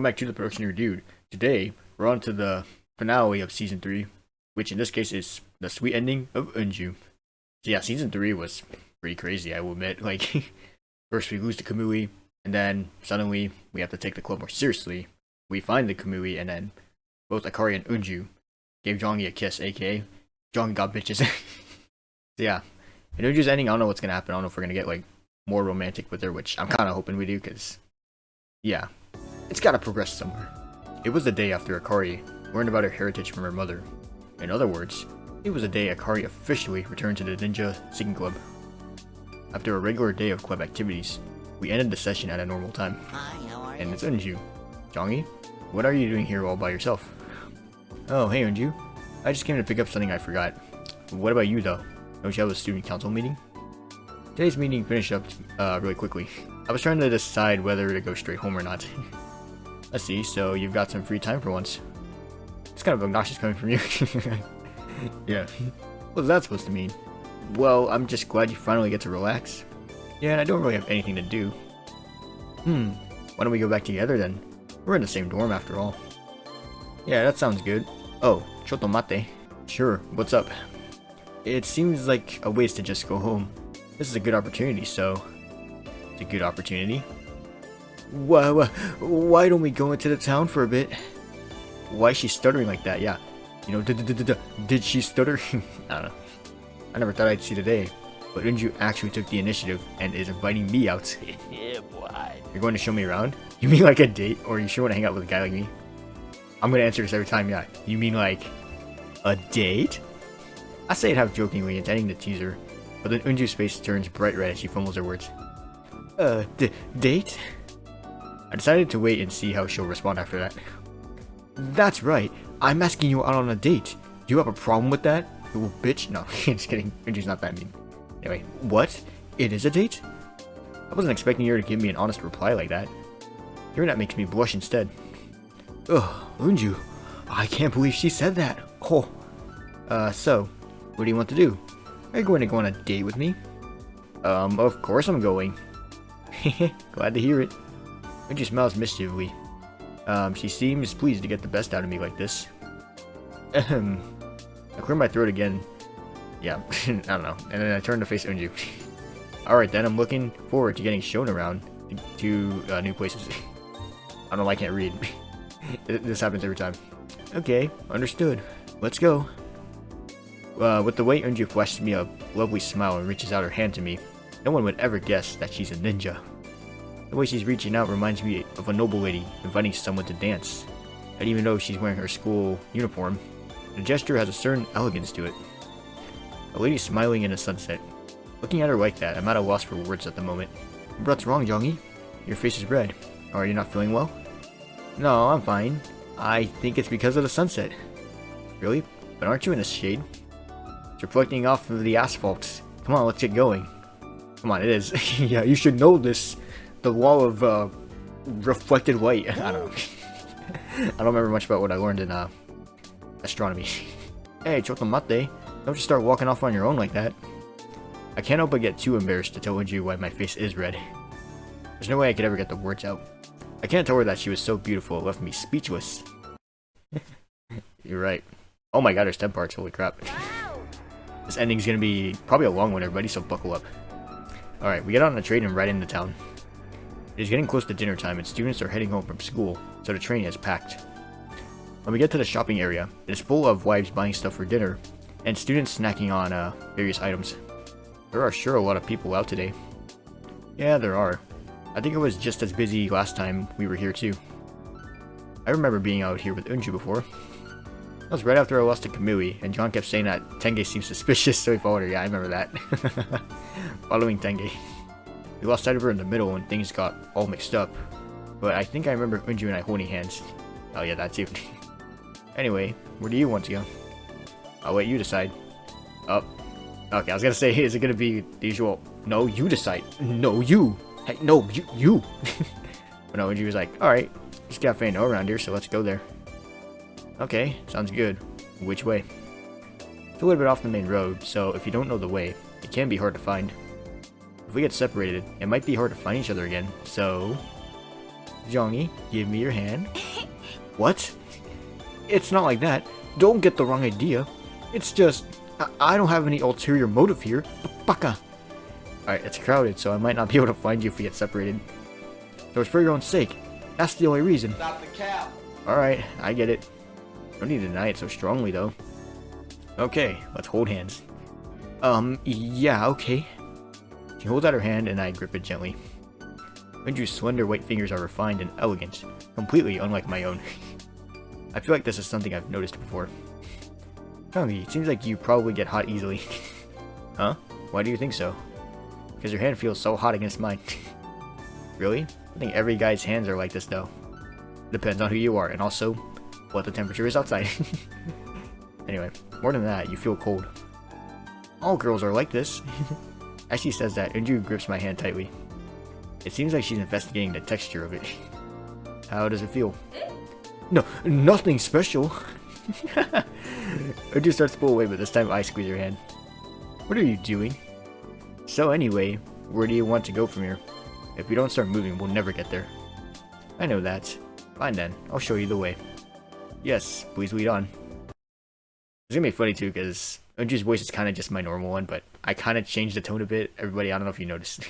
welcome back to the Production Dude. Today, we're on to the finale of Season 3, which in this case is the sweet ending of ENJU. So yeah, Season 3 was pretty crazy, I will admit. Like, first we lose to Kamui, and then suddenly we have to take the club more seriously. We find the Kamui, and then both Akari and ENJU gave Jeongie a kiss, aka Jeongie got bitches. So yeah, in ENJU'S ending, I don't know what's gonna happen. I don't know if we're gonna get like more romantic with her, which I'm kind of hoping we do, because yeah, it's gotta progress somewhere. It was the day after Akari learned about her heritage from her mother. In other words, it was the day Akari officially returned to the Ninja Singing Club. After a regular day of club activities, we ended the session at a normal time. Hi, how are you? And it's ENJU. Jeongie, what are you doing here all by yourself? Oh, hey ENJU. I just came to pick up something I forgot. What about you though? Don't you have a student council meeting? Today's meeting finished up really quickly. I was trying to decide whether to go straight home or not. Let's see, so you've got some free time for once. It's kind of obnoxious coming from you. Yeah. What's that supposed to mean? Well, I'm just glad you finally get to relax. Yeah, and I don't really have anything to do. Why don't we go back together then? We're in the same dorm after all. Yeah, that sounds good. Oh, chotto mate. Sure, what's up? It seems like a waste to just go home. This is a good opportunity, so... It's a good opportunity? Why don't we go into the town for a bit? Why is she stuttering like that? Yeah. You know, did she stutter? I don't know. I never thought I'd see the day. But ENJU actually took the initiative and is inviting me out. Yeah, boy. You're going to show me around? You mean like a date? Or you sure want to hang out with a guy like me? I'm going to answer this every time, yeah. You mean like a date? I say it half jokingly, intending to tease her. But then ENJU's face turns bright red as she fumbles her words. Date? I decided to wait and see how she'll respond after that. That's right. I'm asking you out on a date. Do you have a problem with that? You little bitch? No, just kidding. ENJU's not that mean. Anyway, what? It is a date? I wasn't expecting her to give me an honest reply like that. Hearing that makes me blush instead. Ugh, ENJU. I can't believe she said that. Oh. So, what do you want to do? Are you going to go on a date with me? Of course I'm going. Glad to hear it. ENJU smiles mischievously. She seems pleased to get the best out of me like this. Ahem. I clear my throat again. Yeah, I don't know. And then I turn to face ENJU. Alright then, I'm looking forward to getting shown around to new places. I don't know, I can't read. This happens every time. Okay, understood. Let's go. With the way ENJU flashes me a lovely smile and reaches out her hand to me, no one would ever guess that she's a ninja. The way she's reaching out reminds me of a noble lady inviting someone to dance. And even though she's wearing her school uniform, the gesture has a certain elegance to it. A lady smiling in a sunset. Looking at her like that, I'm at a loss for words at the moment. What's wrong, Jeongie? Your face is red. Are you not feeling well? No, I'm fine. I think it's because of the sunset. Really? But aren't you in the shade? It's reflecting off of the asphalt. Come on, let's get going. Come on, it is. Yeah, you should know this. The law of reflected light. I don't know. I don't remember much about what I learned in astronomy. Hey, chotto mate. Don't just start walking off on your own like that. I can't help but get too embarrassed to tell ENJU why my face is red. There's no way I could ever get the words out. I can't tell her that she was so beautiful it left me speechless. You're right. Oh my god, there's 10 parts, holy crap. This ending's gonna be probably a long one, everybody, so buckle up. Alright, we get on a train and ride into town. It is getting close to dinner time and students are heading home from school, so the train is packed. When we get to the shopping area, it is full of wives buying stuff for dinner, and students snacking on various items. There are sure a lot of people out today. Yeah, there are. I think it was just as busy last time we were here too. I remember being out here with ENJU before. That was right after I lost to Kamui, and John kept saying that Tenge seemed suspicious, so he followed her. Yeah, I remember that. Following Tenge. We lost sight of her in the middle and things got all mixed up. But I think I remember ENJU and I holding hands. Oh yeah, that too. Anyway, where do you want to go? I'll let you decide. Oh. Okay, I was gonna say, is it gonna be the usual, no, you decide. No, you. Hey, no, you. But no, ENJU was like, alright, there's a cafe no around here, so let's go there. Okay, sounds good. Which way? It's a little bit off the main road, so if you don't know the way, it can be hard to find. If we get separated, it might be hard to find each other again, so... Jeongie, give me your hand. What? It's not like that. Don't get the wrong idea. It's just, I don't have any ulterior motive here. Baka. Alright, it's crowded, so I might not be able to find you if we get separated. So it's for your own sake. That's the only reason. Stop the cap. Alright, I get it. Don't need to deny it so strongly, though. Okay, let's hold hands. Yeah, okay. She holds out her hand and I grip it gently. Enju's slender white fingers are refined and elegant, completely unlike my own. I feel like this is something I've noticed before. Jeongie, it seems like you probably get hot easily. Huh? Why do you think so? Because your hand feels so hot against mine. Really? I think every guy's hands are like this though. Depends on who you are and also what the temperature is outside. Anyway, more than that, you feel cold. All girls are like this. As she says that, Enju grips my hand tightly. It seems like she's investigating the texture of it. How does it feel? No, nothing special. Enju starts to pull away, but this time I squeeze her hand. What are you doing? So anyway, where do you want to go from here? If we don't start moving, we'll never get there. I know that. Fine then, I'll show you the way. Yes, please lead on. It's gonna be funny too, because Enju's voice is kind of just my normal one, but I kind of changed the tone a bit. Everybody, I don't know if you noticed.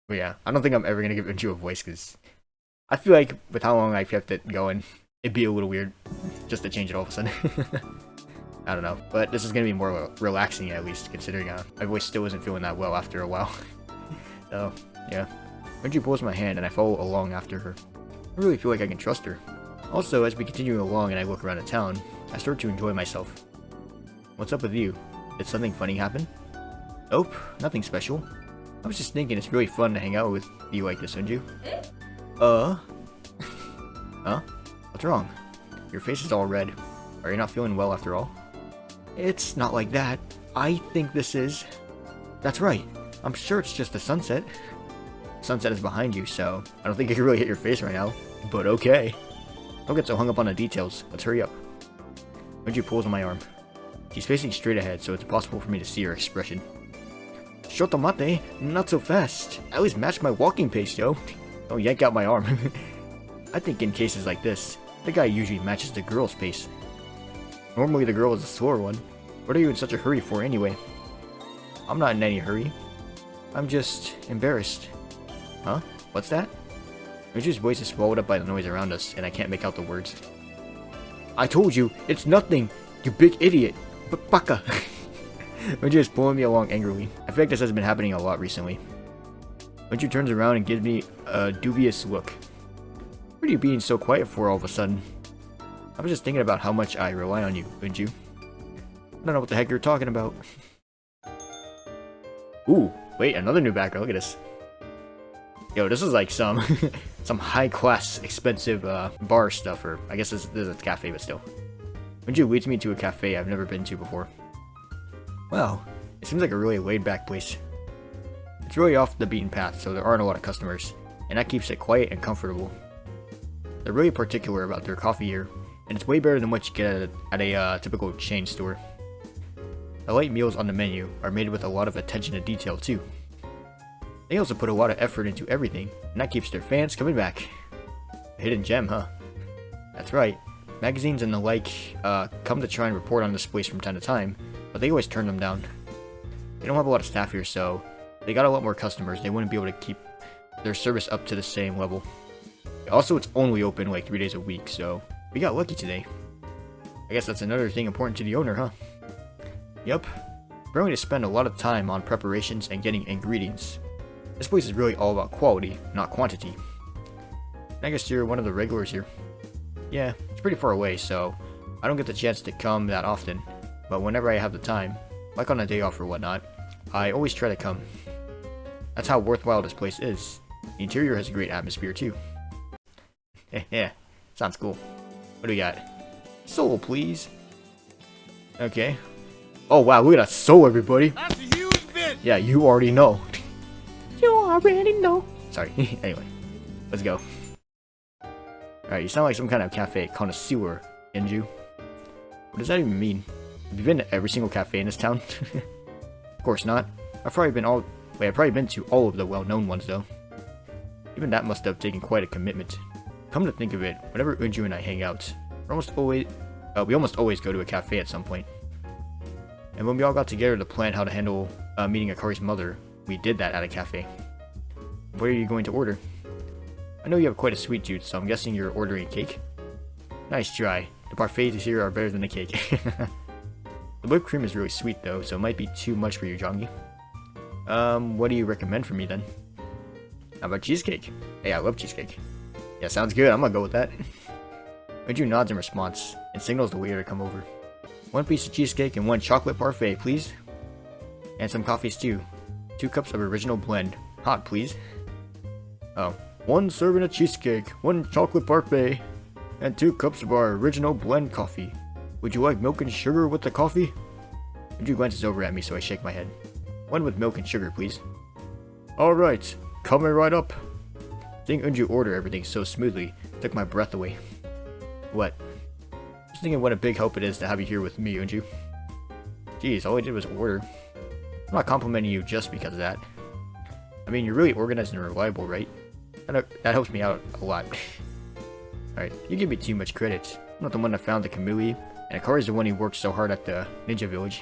But yeah, I don't think I'm ever gonna give Enju a voice, because I feel like with how long I've kept it going, it'd be a little weird just to change it all of a sudden. I don't know, but this is gonna be more relaxing at least, considering my voice still isn't feeling that well after a while. So yeah, Enju pulls my hand and I follow along after her. I really feel like I can trust her. Also, as we continue along and I look around the town, I start to enjoy myself. What's up with you? Did something funny happen? Nope, nothing special. I was just thinking it's really fun to hang out with you like this, Enju. Huh? What's wrong? Your face is all red. Are you not feeling well after all? It's not like that. I think this is... That's right. I'm sure it's just the sunset. Sunset is behind you, so I don't think I can really hit your face right now. But okay. Don't get so hung up on the details. Let's hurry up. Enju pulls on my arm. She's facing straight ahead, so it's impossible for me to see her expression. Shotomate, not so fast. I always match my walking pace, yo. Don't yank out my arm. I think in cases like this, the guy usually matches the girl's pace. Normally the girl is the slower one. What are you in such a hurry for anyway? I'm not in any hurry. I'm just embarrassed. Huh? What's that? Enju's voice is swallowed up by the noise around us, and I can't make out the words. I told you, it's nothing, you big idiot. Baka. Enju is pulling me along angrily. I feel like this has been happening a lot recently. Enju turns around and gives me a dubious look. What are you being so quiet for all of a sudden? I was just thinking about how much I rely on you, Enju. I don't know what the heck you're talking about. Ooh, wait, another new background, look at this. Yo, this is like some some high-class, expensive bar stuff, or I guess this is a cafe, but still. Enju leads me to a cafe I've never been to before. Wow, it seems like a really laid-back place. It's really off the beaten path, so there aren't a lot of customers, and that keeps it quiet and comfortable. They're really particular about their coffee here, and it's way better than what you get at a typical chain store. The light meals on the menu are made with a lot of attention to detail too. They also put a lot of effort into everything, and that keeps their fans coming back. A hidden gem, huh? That's right. Magazines and the like come to try and report on this place from time to time, but they always turn them down. They don't have a lot of staff here, so if they got a lot more customers, they wouldn't be able to keep their service up to the same level. Also, it's only open like 3 days a week, so we got lucky today. I guess that's another thing important to the owner, huh? Yup. We're going to spend a lot of time on preparations and getting ingredients. This place is really all about quality, not quantity. I guess you're one of the regulars here. Yeah, it's pretty far away, so I don't get the chance to come that often, but whenever I have the time, like on a day off or whatnot, I always try to come. That's how worthwhile this place is. The interior has a great atmosphere too. Yeah, sounds cool. What do we got? Soul, please. Okay. Oh wow, look at that soul, everybody. That's a huge bit. Yeah, you already know. You already know. Sorry. Anyway, let's go. Alright, you sound like some kind of cafe connoisseur, Enju. What does that even mean? Have you been to every single cafe in this town? Of course not. I've probably been to all of the well-known ones though. Even that must have taken quite a commitment. Come to think of it, whenever Unju and I hang out, we almost always go to a cafe at some point. And when we all got together to plan how to handle meeting Akari's mother, we did that at a cafe. What are you going to order? I know you have quite a sweet tooth, so I'm guessing you're ordering cake? Nice try. The parfaits here are better than the cake. The whipped cream is really sweet though, so it might be too much for you, Jeongie. What do you recommend for me then? How about cheesecake? Hey, I love cheesecake. Yeah, sounds good. I'm gonna go with that. Enju nods in response and signals the waiter to come over. 1 piece of cheesecake and 1 chocolate parfait, please. And some coffees too. 2 cups of original blend. Hot, please. Oh. 1 serving of cheesecake, 1 chocolate parfait, and 2 cups of our original blend coffee. Would you like milk and sugar with the coffee? Enju glances over at me, so I shake my head. 1 with milk and sugar, please. Alright, coming right up. Seeing Enju order everything so smoothly took my breath away. What? Just thinking what a big help it is to have you here with me, Enju. Jeez, all I did was order. I'm not complimenting you just because of that. I mean, you're really organized and reliable, right? That helps me out a lot. Alright, you give me too much credit. I'm not the one that found the Kamui, and Akari's the one who worked so hard at the ninja village.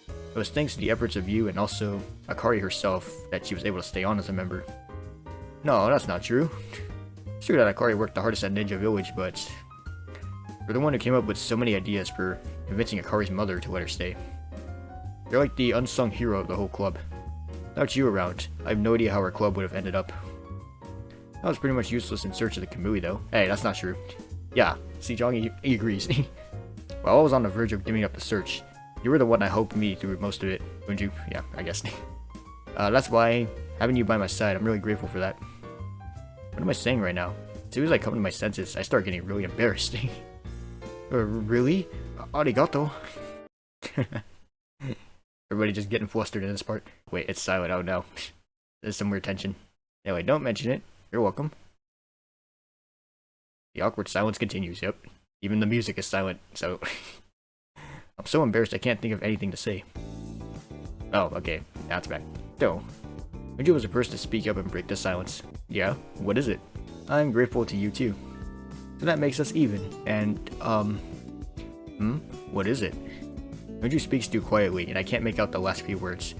It was thanks to the efforts of you and also Akari herself that she was able to stay on as a member. No, that's not true. It's true that Akari worked the hardest at Ninja Village, but you're the one who came up with so many ideas for convincing Akari's mother to let her stay. You're like the unsung hero of the whole club. Without you around, I have no idea how our club would have ended up. I was pretty much useless in search of the Kamui though. Hey, that's not true. Yeah, see, Jeongie, he agrees. While I was on the verge of giving up the search, you were the one that helped me through most of it, wouldn't you? Yeah, I guess. That's why, having you by my side, I'm really grateful for that. What am I saying right now? As soon as I come to my senses, I start getting really embarrassed. Really? Arigato. Everybody just getting flustered in this part. Wait, it's silent. Oh no. There's some weird tension. Anyway, don't mention it. You're welcome. The awkward silence continues, yep. Even the music is silent, so... I'm so embarrassed I can't think of anything to say. Oh, okay. Now it's back. So, Enju was the first to speak up and break the silence. Yeah, what is it? I'm grateful to you too. So that makes us even. And, what is it? Enju speaks too quietly, and I can't make out the last few words.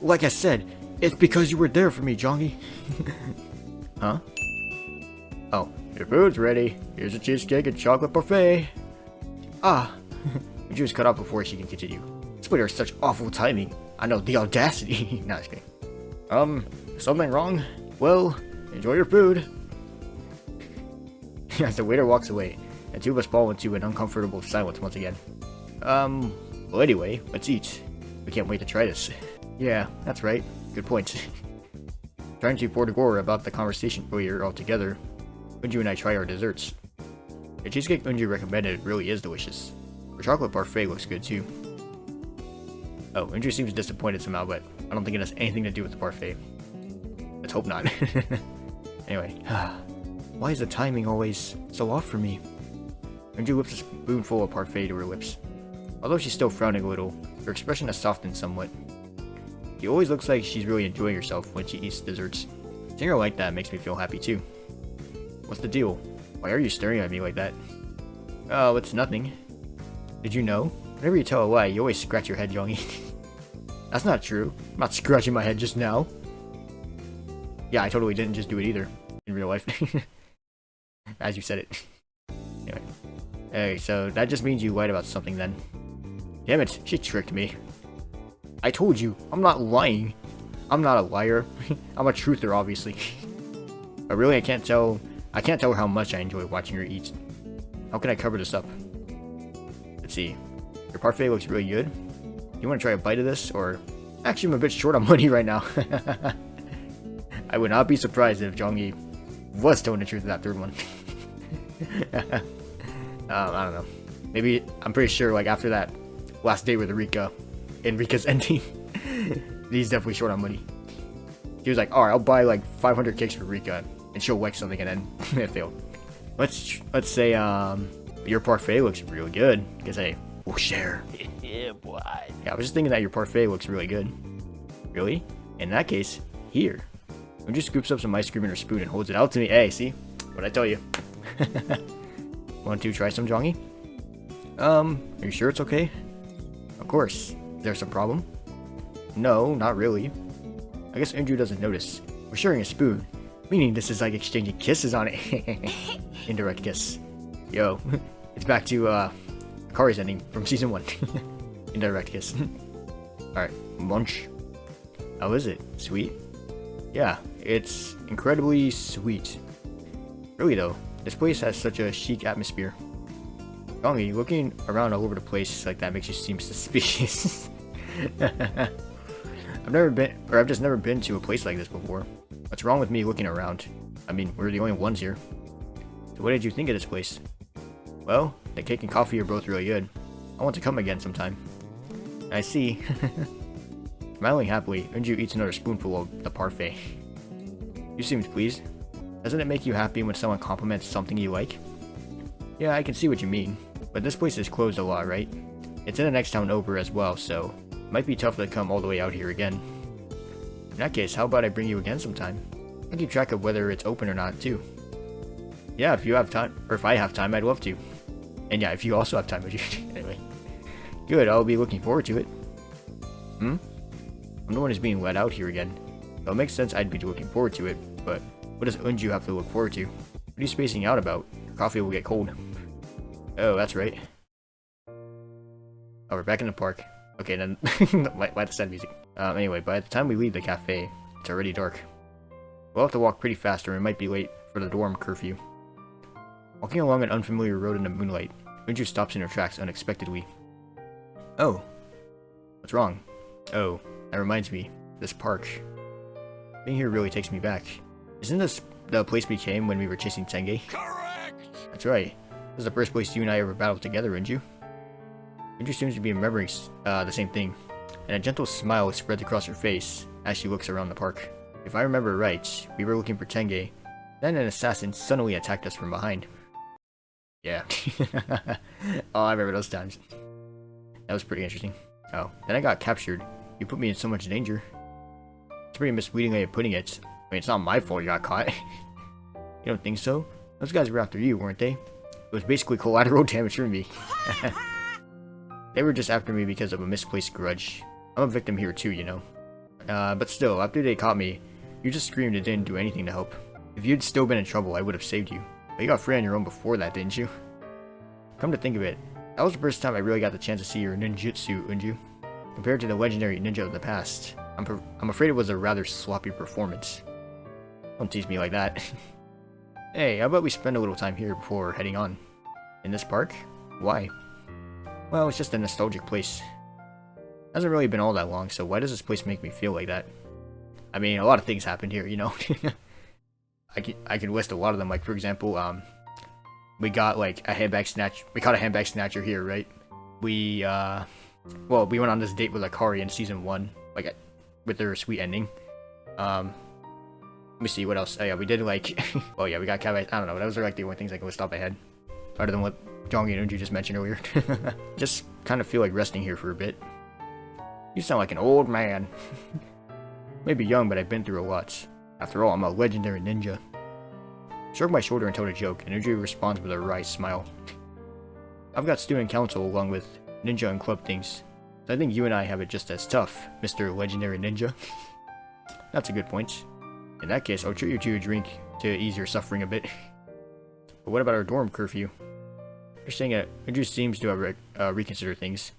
Like I said, it's because you were there for me, Jeongie. Huh? Oh, your food's ready. Here's a cheesecake and chocolate parfait. Ah. Enju was cut off before she can continue. This waiter has such awful timing. I know, the audacity. No, just kidding. Something wrong? Well, enjoy your food. As the waiter walks away, the two of us fall into an uncomfortable silence once again. Well anyway, let's eat. We can't wait to try this. Yeah, that's right. Good point. Trying to Portagora about the conversation earlier altogether, Enju and I try our desserts. The cheesecake Enju recommended really is delicious. The chocolate parfait looks good too. Oh, Enju seems disappointed somehow, but I don't think it has anything to do with the parfait. Let's hope not. Anyway, why is the timing always so off for me? Enju whips a spoonful of parfait to her lips. Although she's still frowning a little, her expression has softened somewhat. She always looks like she's really enjoying herself when she eats desserts. Seeing her like that makes me feel happy too. What's the deal? Why are you staring at me like that? Oh, it's nothing. Did you know? Whenever you tell a lie, you always scratch your head, Jeongie. That's not true. I'm not scratching my head just now. Yeah, I totally didn't just do it either. In real life. As you said it. Anyway. Hey, so that just means you lied about something then. Damn it, she tricked me. I told you, I'm not lying. I'm not a liar. I'm a truther, obviously. But really, I can't tell her how much I enjoy watching her eat. How can I cover this up? Let's see. Your parfait looks really good. You want to try a bite of this, or... Actually, I'm a bit short on money right now. I would not be surprised if Jeongie was telling the truth in that third one. I don't know. Maybe, I'm pretty sure, like, after that last day with Enrica's ending, he's definitely short on money. He was like, alright, I'll buy, like, 500 cakes for Rika, and she'll like something, and then it failed. Let's say, your parfait looks really good, because, hey, we'll share. Yeah, boy. Yeah, I was just thinking that your parfait looks really good. Really? In that case, here. Enju scoops up some ice cream in her spoon and holds it out to me. Hey, see? What'd I tell you? Want to try some Jeongie? Are you sure it's okay? Of course. Is there some problem? No, not really. I guess Enju doesn't notice. We're sharing a spoon, meaning this is like exchanging kisses on it. Indirect kiss. Yo, it's back to Akari's ending from season 1. Indirect kiss. Alright, munch. How is it? Sweet? Yeah, it's incredibly sweet. Really though, this place has such a chic atmosphere. Jeongie, looking around all over the place like that makes you seem suspicious. I've just never been to a place like this before. What's wrong with me looking around? I mean, we're the only ones here. So what did you think of this place? Well, the cake and coffee are both really good. I want to come again sometime. I see. Smiling happily, Enju eats another spoonful of the parfait. You seemed pleased. Doesn't it make you happy when someone compliments something you like? Yeah, I can see what you mean. But this place is closed a lot, right? It's in the next town over as well, so it might be tough to come all the way out here again. In that case, how about I bring you again sometime? I'll keep track of whether it's open or not, too. Yeah, if you have time, or if I have time, I'd love to. And yeah, if you also have time, would you? Anyway. Good, I'll be looking forward to it. I'm the one who's being let out here again. So it makes sense I'd be looking forward to it, but what does Enju have to look forward to? What are you spacing out about? Your coffee will get cold. Oh, that's right. Oh, we're back in the park. Okay, then why the sad music? Anyway, by the time we leave the cafe, it's already dark. We'll have to walk pretty fast or we might be late for the dorm curfew. Walking along an unfamiliar road in the moonlight, Enju stops in her tracks unexpectedly. Oh. What's wrong? Oh, that reminds me. This park. Being here really takes me back. Isn't this the place we came when we were chasing Jeongie? Correct! That's right. This is the first place you and I ever battled together, Enju. Enju seems to be remembering the same thing, and a gentle smile spreads across her face as she looks around the park. If I remember right, we were looking for Jeongie, then an assassin suddenly attacked us from behind. Yeah. Oh, I remember those times. That was pretty interesting. Oh, then I got captured. You put me in so much danger. It's a pretty misleading way of putting it. I mean, it's not my fault you got caught. You don't think so? Those guys were after you, weren't they? It was basically collateral damage for me. They were just after me because of a misplaced grudge. I'm a victim here too, you know. But still, after they caught me, you just screamed and didn't do anything to help. If you'd still been in trouble, I would have saved you. But you got free on your own before that, didn't you? Come to think of it, that was the first time I really got the chance to see your ninjutsu, Enju. Compared to the legendary ninja of the past, I'm afraid it was a rather sloppy performance. Don't tease me like that. Hey, how about we spend a little time here before heading on? In this park? Why? Well, it's just a nostalgic place. Hasn't really been all that long, so why does this place make me feel like that? I mean, a lot of things happened here, you know. I can list a lot of them, like for example, we got like a handbag snatch. We caught a handbag snatcher here, right? We we went on this date with Akari in season 1, like with their sweet ending. Let me see what else. Oh yeah, we did like, oh yeah, we got cabbage. I don't know. Those are like the only things I can list off my head, other than what Jeongie and Enju just mentioned earlier. Just kind of feel like resting here for a bit. You sound like an old man. Maybe young, but I've been through a lot. After all, I'm a legendary ninja. Shrug my shoulder and told a joke, and Enju responds with a wry smile. I've got student council along with ninja and club things, so I think you and I have it just as tough, Mr. Legendary Ninja. That's a good point. In that case, I'll treat you to a drink to ease your suffering a bit. But what about our dorm curfew? You're saying that Enju seems to have reconsidered things.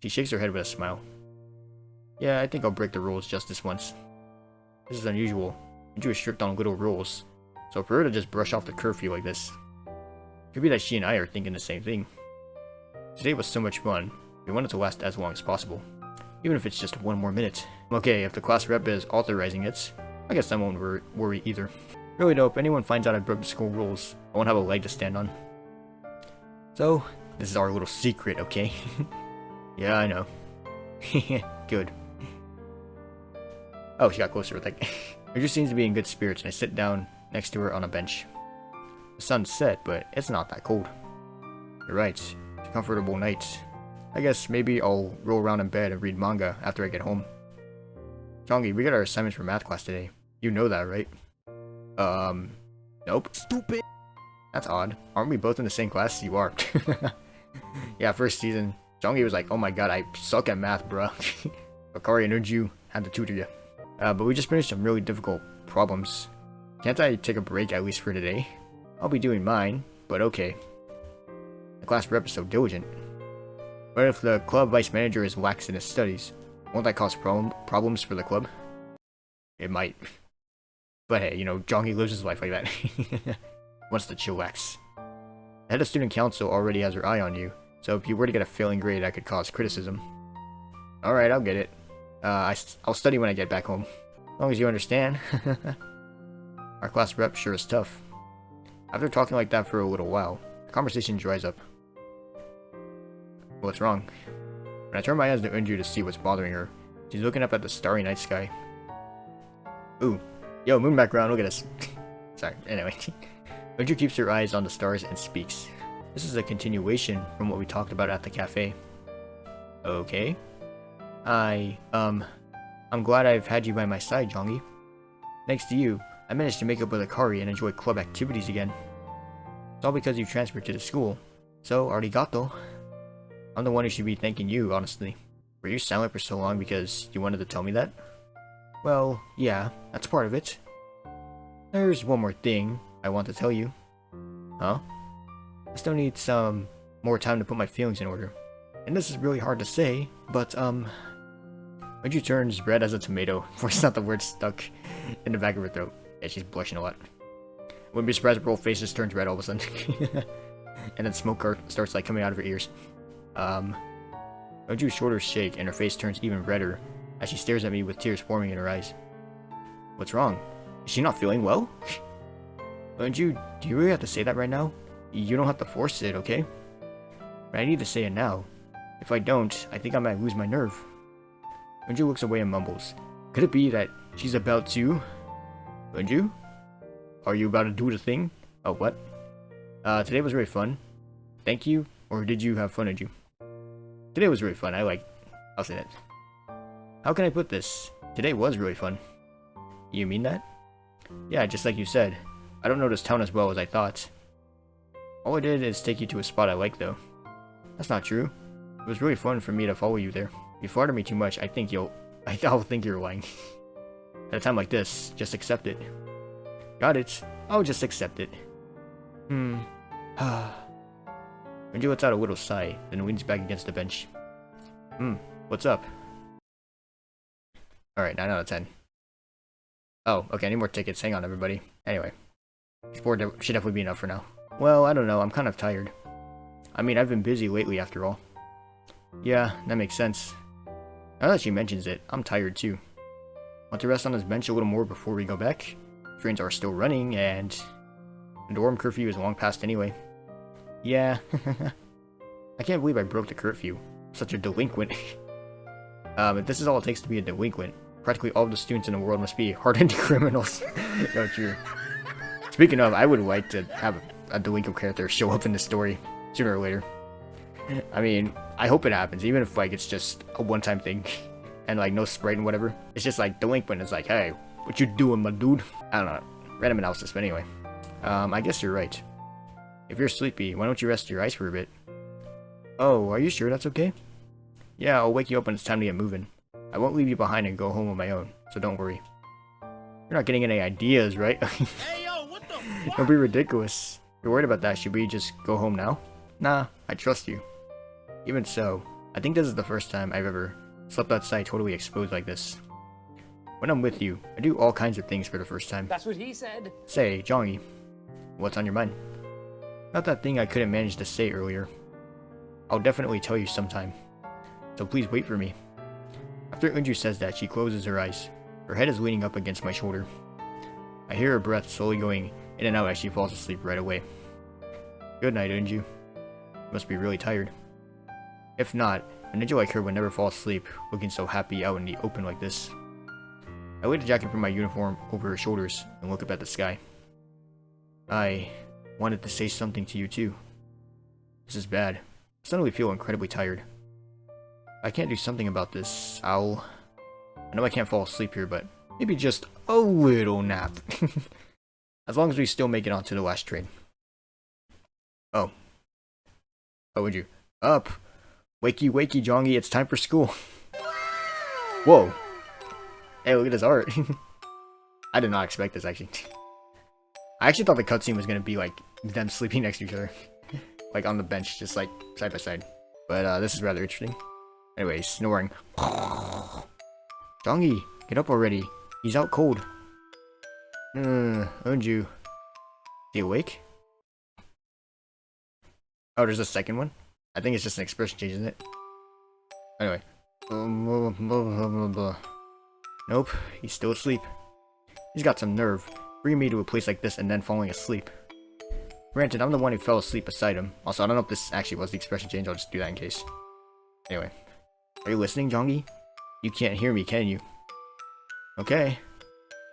She shakes her head with a smile. Yeah, I think I'll break the rules just this once. This is unusual. Enju is strict on little rules, so for her to just brush off the curfew like this, could be that she and I are thinking the same thing. Today was so much fun. We want it to last as long as possible, even if it's just 1 more minute. Okay, if the class rep is authorizing it, I guess I won't worry either. Really though, if anyone finds out I broke the school rules, I won't have a leg to stand on. So, this is our little secret, okay? Yeah, I know. Good. Oh, she got closer with like... Her just seems to be in good spirits, and I sit down next to her on a bench. The sun's set, but it's not that cold. You're right. It's a comfortable night. I guess maybe I'll roll around in bed and read manga after I get home. Jeongie, we got our assignments for math class today. You know that, right? Nope. Stupid. That's odd. Aren't we both in the same class? You are. Yeah, first season, Jeongie was like, oh my god, I suck at math, bruh. Akari and Enju had to tutor you. But we just finished some really difficult problems. Can't I take a break at least for today? I'll be doing mine, but okay. The class rep is so diligent. What if the club vice manager is lax in his studies? Won't that cause problems for the club? It might. But hey, you know, Jeongie lives his life like that. Wants to chillax. The head of student council already has her eye on you, so if you were to get a failing grade, that could cause criticism. Alright, I'll get it. I'll study when I get back home. As long as you understand. Our class rep sure is tough. After talking like that for a little while, the conversation dries up. What's wrong? When I turn my eyes to Enju to see what's bothering her, she's looking up at the starry night sky. Ooh. Yo, moon background, look at us. Sorry, anyway. Enju keeps her eyes on the stars and speaks. This is a continuation from what we talked about at the cafe. Okay. I'm glad I've had you by my side, Jeongie. Thanks to you, I managed to make up with Akari and enjoy club activities again. It's all because you transferred to the school. So, arigato. I'm the one who should be thanking you, honestly. Were you silent for so long because you wanted to tell me that? Well, yeah, that's part of it. There's one more thing I want to tell you. Huh? I still need some more time to put my feelings in order. And this is really hard to say, but, Enju turns red as a tomato, forcing out the word stuck in the back of her throat. Yeah, she's blushing a lot. Wouldn't be surprised if her whole face just turns red all of a sudden. And then smoke starts, like, coming out of her ears. Enju's shoulders shake and her face turns even redder as she stares at me with tears forming in her eyes. What's wrong? Is she not feeling well? Enju, do you really have to say that right now? You don't have to force it, okay? But I need to say it now. If I don't, I think I might lose my nerve. Enju looks away and mumbles. Could it be that she's about to... Enju? Are you about to do the thing? Oh, what? Today was really fun. Thank you, or did you have fun, Enju? Today was really fun, I'll say that. How can I put this? Today was really fun. You mean that? Yeah, just like you said. I don't know this town as well as I thought. All I did is take you to a spot I like, though. That's not true. It was really fun for me to follow you there. If you flatter me too much, I'll think you're lying. At a time like this, just accept it. Got it. I'll just accept it. Enju lets out a little sigh, then leans back against the bench. What's up? Alright, 9 out of 10. Oh, okay, I need more tickets. Hang on, everybody. Anyway. Sport should definitely be enough for now. Well, I don't know. I'm kind of tired. I mean, I've been busy lately after all. Yeah, that makes sense. Now that she mentions it, I'm tired too. Want to rest on this bench a little more before we go back? Trains are still running, and the dorm curfew is long past anyway. Yeah. I can't believe I broke the curfew. Such a delinquent. If this is all it takes to be a delinquent, practically all of the students in the world must be hardened criminals. No, true. Speaking of, I would like to have a delinquent character show up in the story sooner or later. I mean, I hope it happens, even if like it's just a one-time thing and like no sprite and whatever. It's just like delinquent is like, hey, what you doing, my dude? I don't know. Random analysis, but anyway. I guess you're right. If you're sleepy, why don't you rest your eyes for a bit? Oh, are you sure that's okay? Yeah, I'll wake you up when it's time to get moving. I won't leave you behind and go home on my own, so don't worry. You're not getting any ideas, right? Hey, yo, what the fuck? Don't be ridiculous. If you're worried about that, should we just go home now? Nah, I trust you. Even so, I think this is the first time I've ever slept outside totally exposed like this. When I'm with you, I do all kinds of things for the first time. That's what he said. Say, Jeongie, what's on your mind? Not that thing I couldn't manage to say earlier. I'll definitely tell you sometime. So please wait for me. After Enju says that, she closes her eyes. Her head is leaning up against my shoulder. I hear her breath slowly going in and out as she falls asleep right away. Good night, Enju. You must be really tired. If not, a ninja like her would never fall asleep looking so happy out in the open like this. I lay the jacket from my uniform over her shoulders and look up at the sky. I wanted to say something to you too. This is bad. I suddenly feel incredibly tired. I can't do something about this. I know I can't fall asleep here, but maybe just a little nap. As long as we still make it onto the last train. Oh. Oh, would you? Up. Wakey, wakey, Jeongie, it's time for school. Whoa. Hey, look at his art. I did not expect this, actually. I actually thought the cutscene was gonna be, like, them sleeping next to each other. Like, on the bench, just, like, side by side. But, this is rather interesting. Anyway, snoring. Jeongie, get up already. He's out cold. Enju. Is he awake? Oh, there's a second one? I think it's just an expression change, isn't it? Anyway. Nope, he's still asleep. He's got some nerve, bringing me to a place like this and then falling asleep. Granted, I'm the one who fell asleep beside him. Also, I don't know if this actually was the expression change, I'll just do that in case. Anyway. Are you listening, Jeongie? You can't hear me, can you? Okay.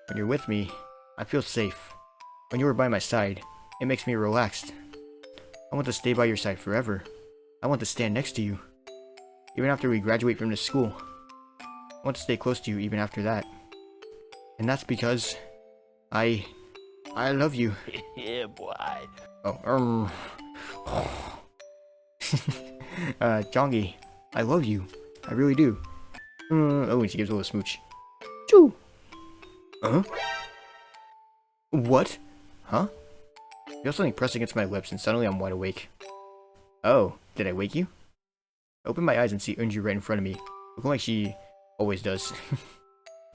When you're with me, I feel safe. When you are by my side, it makes me relaxed. I want to stay by your side forever. I want to stand next to you. Even after we graduate from this school. I want to stay close to you even after that. And that's because I love you. Yeah, boy. Oh, Jeongie, I love you. I really do. Oh, and she gives a little smooch. Choo! Huh? What? Huh? I feel something press against my lips and suddenly I'm wide awake. Oh, did I wake you? I open my eyes and see Enju right in front of me, looking like she always does.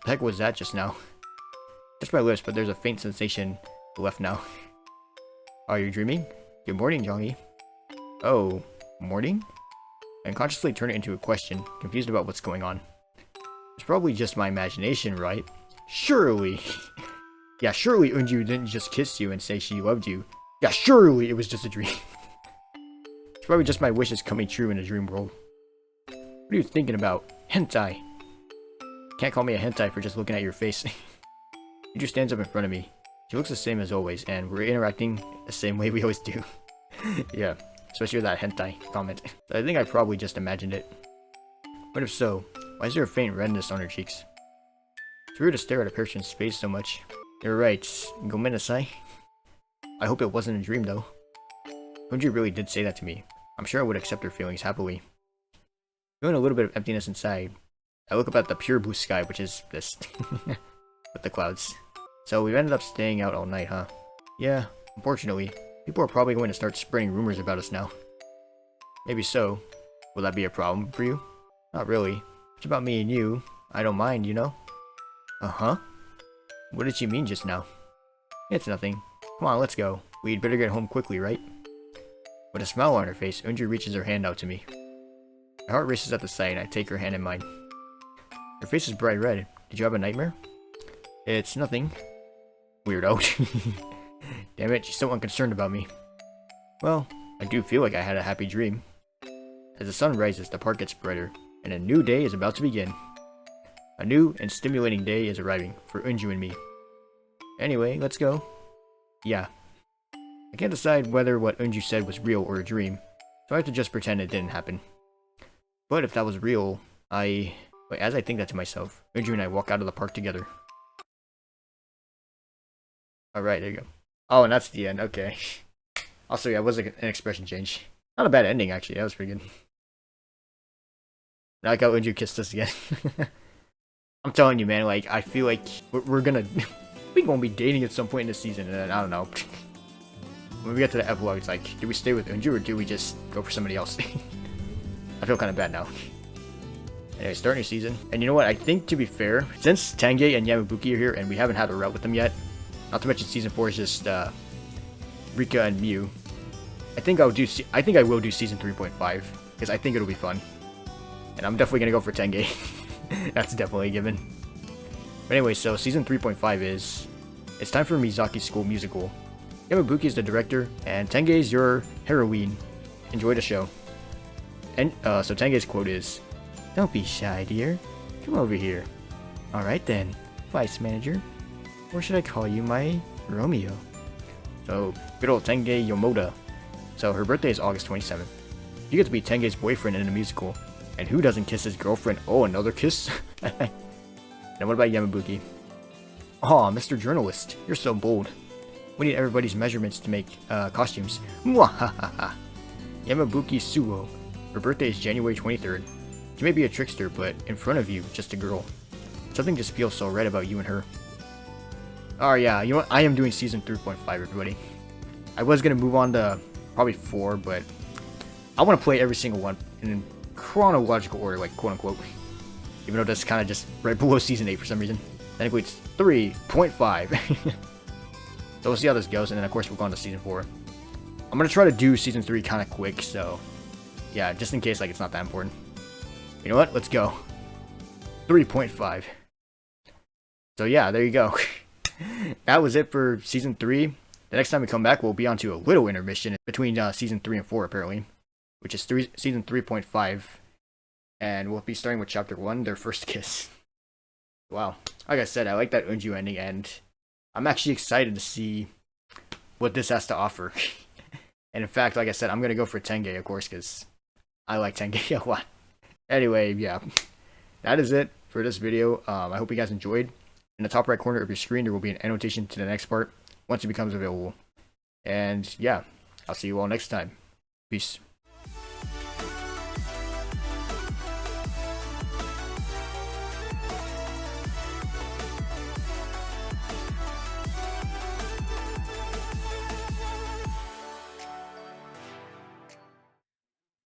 The heck was that just now? Just my lips, but there's a faint sensation left now. Are you dreaming? Good morning, Jeongie. Oh, morning? I unconsciously turn it into a question, confused about what's going on. It's probably just my imagination, right? Surely! Yeah, surely Enju didn't just kiss you and say she loved you. Yeah, surely it was just a dream. It's probably just my wishes coming true in a dream world. What are you thinking about? Hentai! Can't call me a hentai for just looking at your face. Enju stands up in front of me. She looks the same as always, and we're interacting the same way we always do. Yeah, especially with that hentai comment. I think I probably just imagined it. But if so, why is there a faint redness on her cheeks? It's weird to stare at a person's face so much. You're right, gomenasai. I hope it wasn't a dream though. Enju really did say that to me. I'm sure I would accept her feelings happily. Feeling a little bit of emptiness inside, I look up at the pure blue sky, which is this. With the clouds. So we've ended up staying out all night, huh? Yeah, unfortunately. People are probably going to start spreading rumors about us now. Maybe so. Will that be a problem for you? Not really. It's about me and you. I don't mind, you know? Uh-huh. What did she mean just now? It's nothing. Come on, let's go. We'd better get home quickly, right? With a smile on her face, Enju reaches her hand out to me. My heart races at the sight and I take her hand in mine. Her face is bright red. Did you have a nightmare? It's nothing. Weirdo. Damn it, she's so unconcerned about me. Well, I do feel like I had a happy dream. As the sun rises, the park gets brighter, and a new day is about to begin. A new and stimulating day is arriving for Enju and me. Anyway, let's go. Yeah. I can't decide whether what Enju said was real or a dream, so I have to just pretend it didn't happen. But if that was real, as I think that to myself, Enju and I walk out of the park together. Alright, there you go. Oh, and that's the end, okay. Also, yeah, it was like an expression change. Not a bad ending, actually, that was pretty good. I like how Enju kissed us again. I'm telling you, man, like, I feel like we're gonna be dating at some point in this season, and then, I don't know. When we get to the epilogue, it's like, do we stay with Enju, or do we just go for somebody else? I feel kind of bad now. Anyway, starting new season. And you know what, I think, to be fair, since Tange and Yamabuki are here, and we haven't had a route with them yet, not to mention season 4 is just Rika and Miu. I think I will do season 3.5 because I think it'll be fun, and I'm definitely gonna go for Tange. That's definitely a given. But anyway, so season 3.5 is it's time for Mizaki's school musical. Yamabuki is the director, and Tange is your heroine. Enjoy the show. And so Tange's quote is, "Don't be shy, dear. Come over here." All right then, vice manager. Or should I call you my Romeo? So, good old Tenge Yomoda. So, her birthday is August 27th. You get to be Tenge's boyfriend in a musical. And who doesn't kiss his girlfriend? Oh, another kiss? Now what about Yamabuki? Aw, Mr. Journalist, you're so bold. We need everybody's measurements to make costumes. Mwahaha. Yamabuki Suo. Her birthday is January 23rd. She may be a trickster, but in front of you, just a girl. Something just feels so right about you and her. Oh yeah, you know what? I am doing season 3.5, everybody. I was gonna move on to probably 4, but I want to play every single one in chronological order, like quote unquote. Even though that's kind of just right below season 8 for some reason. Technically it's 3.5. So we'll see how this goes, and then of course we'll go on to season 4. I'm gonna try to do season 3 kind of quick, so yeah, just in case like it's not that important. You know what? Let's go. 3.5. So yeah, there you go. That was it for season 3. The next time we come back, we'll be on to a little intermission between season 3 and 4 apparently, which is season 3.5, and we'll be starting with chapter 1, their first kiss. Wow, like I said, I like that Enju ending, and I'm actually excited to see what this has to offer. And in fact, like I said, I'm gonna go for Tenge, of course, because I like Tenge a lot. Anyway, yeah, that is it for this video. I hope you guys enjoyed. In the top right corner of your screen, there will be an annotation to the next part once it becomes available. And yeah, I'll see you all next time. Peace.